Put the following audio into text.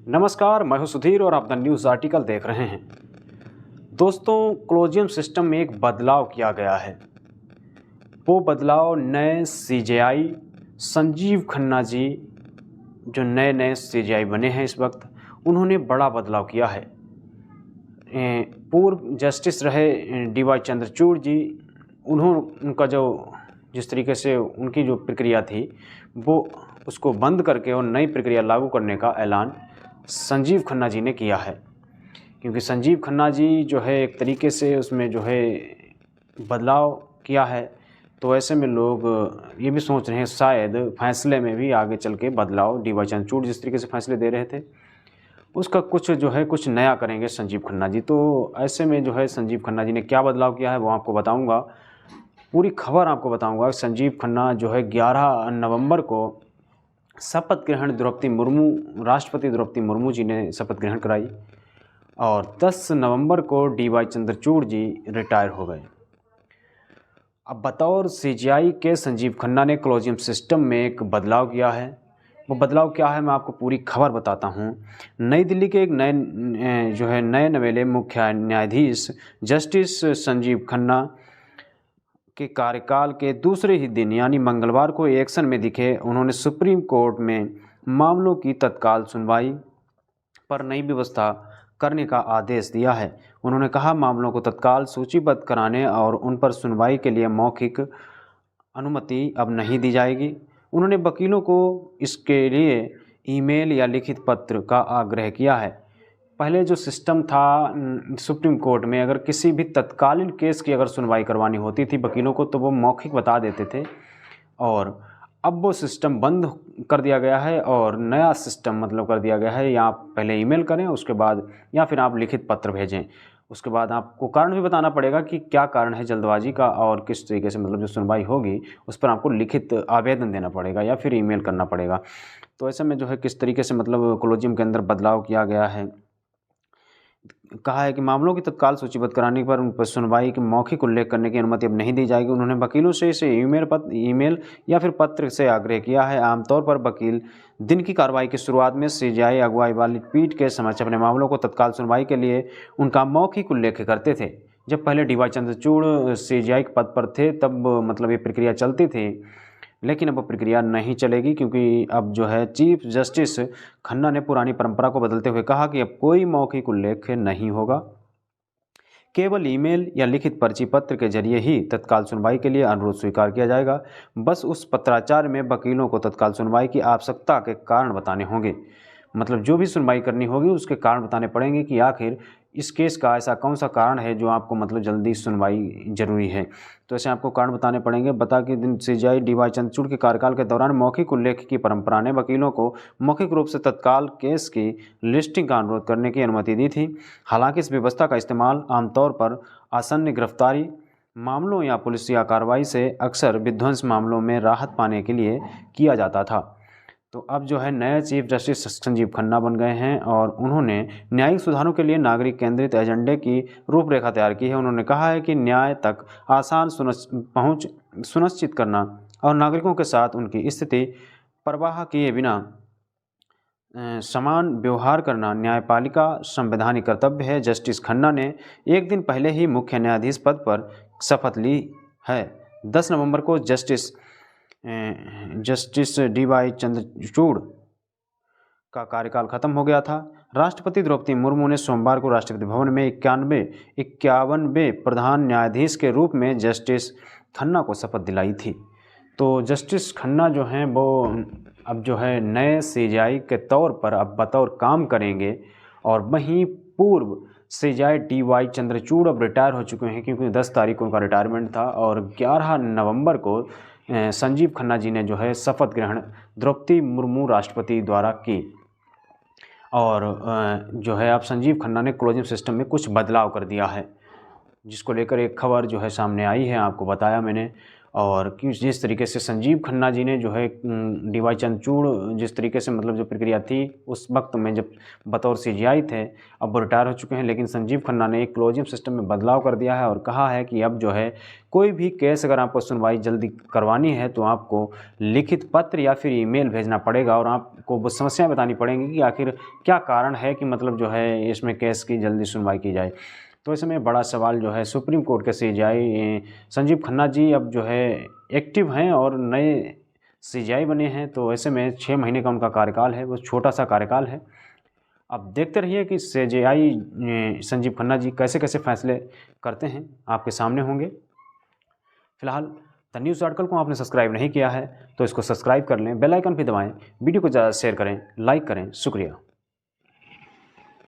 नमस्कार, मैं हूं सुधीर और आप द न्यूज़ आर्टिकल देख रहे हैं। दोस्तों, कॉलेजियम सिस्टम में एक बदलाव किया गया है। वो बदलाव नए सीजेआई संजीव खन्ना जी, जो नए सीजेआई बने हैं इस वक्त, उन्होंने बड़ा बदलाव किया है। पूर्व जस्टिस रहे डीवाई चंद्रचूड़ जी, उनका जो जिस तरीके से उनकी जो प्रक्रिया थी वो उसको बंद करके और नई प्रक्रिया लागू करने का ऐलान संजीव खन्ना जी ने किया है। क्योंकि संजीव खन्ना जी जो है एक तरीके से उसमें जो है बदलाव किया है, तो ऐसे में लोग ये भी सोच रहे हैं शायद फैसले में भी आगे चल के बदलाव, डीवाई चंद्रचूड़ जिस तरीके से फैसले दे रहे थे उसका कुछ जो है कुछ नया करेंगे संजीव खन्ना जी। तो ऐसे में जो है संजीव खन्ना जी ने क्या बदलाव किया है वो आपको बताऊंगा, पूरी खबर आपको बताऊंगा। संजीव खन्ना जो है 11 नवंबर को शपथ ग्रहण राष्ट्रपति द्रौपदी मुर्मू जी ने शपथ ग्रहण कराई और 10 नवंबर को डीवाई चंद्रचूड़ जी रिटायर हो गए। अब बतौर सीजीआई के संजीव खन्ना ने कॉलेजियम सिस्टम में एक बदलाव किया है। वो बदलाव क्या है मैं आपको पूरी खबर बताता हूँ। नई दिल्ली के एक नए नवेले मुख्य न्यायाधीश जस्टिस संजीव खन्ना के कार्यकाल के दूसरे ही दिन यानी मंगलवार को एक्शन में दिखे। उन्होंने सुप्रीम कोर्ट में मामलों की तत्काल सुनवाई पर नई व्यवस्था करने का आदेश दिया है। उन्होंने कहा, मामलों को तत्काल सूचीबद्ध कराने और उन पर सुनवाई के लिए मौखिक अनुमति अब नहीं दी जाएगी। उन्होंने वकीलों को इसके लिए ईमेल या लिखित पत्र का आग्रह किया है। पहले जो सिस्टम था सुप्रीम कोर्ट में, अगर किसी भी तत्कालीन केस की अगर सुनवाई करवानी होती थी वकीलों को तो वो मौखिक बता देते थे, और अब वो सिस्टम बंद कर दिया गया है और नया सिस्टम मतलब कर दिया गया है, या आप पहले ईमेल करें उसके बाद या फिर आप लिखित पत्र भेजें। उसके बाद आपको कारण भी बताना पड़ेगा कि क्या कारण है जल्दबाजी का और किस तरीके से मतलब जो सुनवाई होगी उस पर आपको लिखित आवेदन देना पड़ेगा या फिर ईमेल करना पड़ेगा। तो ऐसे में जो है किस तरीके से मतलब कॉलेजियम के अंदर बदलाव किया गया है। कहा है कि मामलों की तत्काल सूचीबद्ध कराने पर उन पर सुनवाई के मौखिक उल्लेख करने की अनुमति अब नहीं दी जाएगी। उन्होंने वकीलों से इसे ईमेल या फिर पत्र से आग्रह किया है। आमतौर पर वकील दिन की कार्रवाई की शुरुआत में सीजेआई अगुवाई वाली पीठ के समक्ष अपने मामलों को तत्काल सुनवाई के लिए उनका मौखिक उल्लेख करते थे। जब पहले डीवाई चंद्रचूड़ सीजेआई के पद पर थे तब मतलब ये प्रक्रिया चलती थी, लेकिन अब प्रक्रिया नहीं चलेगी क्योंकि अब जो है चीफ जस्टिस खन्ना ने पुरानी परंपरा को बदलते हुए कहा कि अब कोई मौखिक उल्लेख नहीं होगा, केवल ईमेल या लिखित पर्ची पत्र के जरिए ही तत्काल सुनवाई के लिए अनुरोध स्वीकार किया जाएगा। बस उस पत्राचार में वकीलों को तत्काल सुनवाई की आवश्यकता के कारण बताने होंगे। मतलब जो भी सुनवाई करनी होगी उसके कारण बताने पड़ेंगे कि आखिर इस केस का ऐसा कौन सा कारण है जो आपको मतलब जल्दी सुनवाई जरूरी है। तो ऐसे आपको कारण बताने पड़ेंगे। बता के दिन सीजेआई डीवाई चंद्रचूड़ के कार्यकाल के दौरान मौखिक उल्लेख की परंपरा ने वकीलों को मौखिक रूप से तत्काल केस की लिस्टिंग का अनुरोध करने की अनुमति दी थी। हालांकि इस व्यवस्था का इस्तेमाल आमतौर पर आसन्न गिरफ्तारी मामलों या पुलिसिया कार्रवाई से अक्सर विध्वंस मामलों में राहत पाने के लिए किया जाता था। तो अब जो है नए चीफ जस्टिस संजीव खन्ना बन गए हैं और उन्होंने न्यायिक सुधारों के लिए नागरिक केंद्रित एजेंडे की रूपरेखा तैयार की है। उन्होंने कहा है कि न्याय तक आसान पहुंच सुनिश्चित करना और नागरिकों के साथ उनकी स्थिति परवाह किए बिना समान व्यवहार करना न्यायपालिका संवैधानिक कर्तव्य है। जस्टिस खन्ना ने एक दिन पहले ही मुख्य न्यायाधीश पद पर शपथ ली है। 10 नवंबर को जस्टिस डीवाई चंद्रचूड़ का कार्यकाल खत्म हो गया था। राष्ट्रपति द्रौपदी मुर्मू ने सोमवार को राष्ट्रपति भवन में 51वें प्रधान न्यायाधीश के रूप में जस्टिस खन्ना को शपथ दिलाई थी। तो जस्टिस खन्ना जो हैं वो अब जो है नए सीजेआई के तौर पर अब बतौर काम करेंगे, और वहीं पूर्व सीजेआई डीवाई चंद्रचूड़ अब रिटायर हो चुके हैं क्योंकि 10 तारीख को उनका रिटायरमेंट था और 11 नवंबर को संजीव खन्ना जी ने जो है शपथ ग्रहण द्रौपदी मुर्मू राष्ट्रपति द्वारा की। और जो है अब संजीव खन्ना ने कॉलेजियम सिस्टम में कुछ बदलाव कर दिया है, जिसको लेकर एक खबर जो है सामने आई है, आपको बताया मैंने। और कि जिस तरीके से संजीव खन्ना जी ने जो है डी.वाई. चंद्रचूड़ जिस तरीके से मतलब जो प्रक्रिया थी उस वक्त में जब बतौर सीजीआई थे, अब वो रिटायर हो चुके हैं, लेकिन संजीव खन्ना ने एक क्लोजिंग सिस्टम में बदलाव कर दिया है और कहा है कि अब जो है कोई भी केस अगर आपको सुनवाई जल्दी करवानी है तो आपको लिखित पत्र या फिर ईमेल भेजना पड़ेगा और आपको वो समस्याएं बतानी पड़ेंगी कि आखिर क्या कारण है कि मतलब जो है इसमें केस की जल्दी सुनवाई की जाए। तो ऐसे में बड़ा सवाल जो है सुप्रीम कोर्ट के सीजीआई संजीव खन्ना जी अब जो है एक्टिव हैं और नए सीजीआई बने हैं, तो ऐसे में 6 महीने का उनका कार्यकाल है, वो छोटा सा कार्यकाल है। अब देखते रहिए कि सीजीआई संजीव खन्ना जी कैसे कैसे फैसले करते हैं, आपके सामने होंगे। फिलहाल द न्यूज़ आर्टिकल को आपने सब्सक्राइब नहीं किया है तो इसको सब्सक्राइब कर लें, बेल आइकन भी दबाएं, वीडियो को ज़्यादा शेयर करें, लाइक करें। शुक्रिया।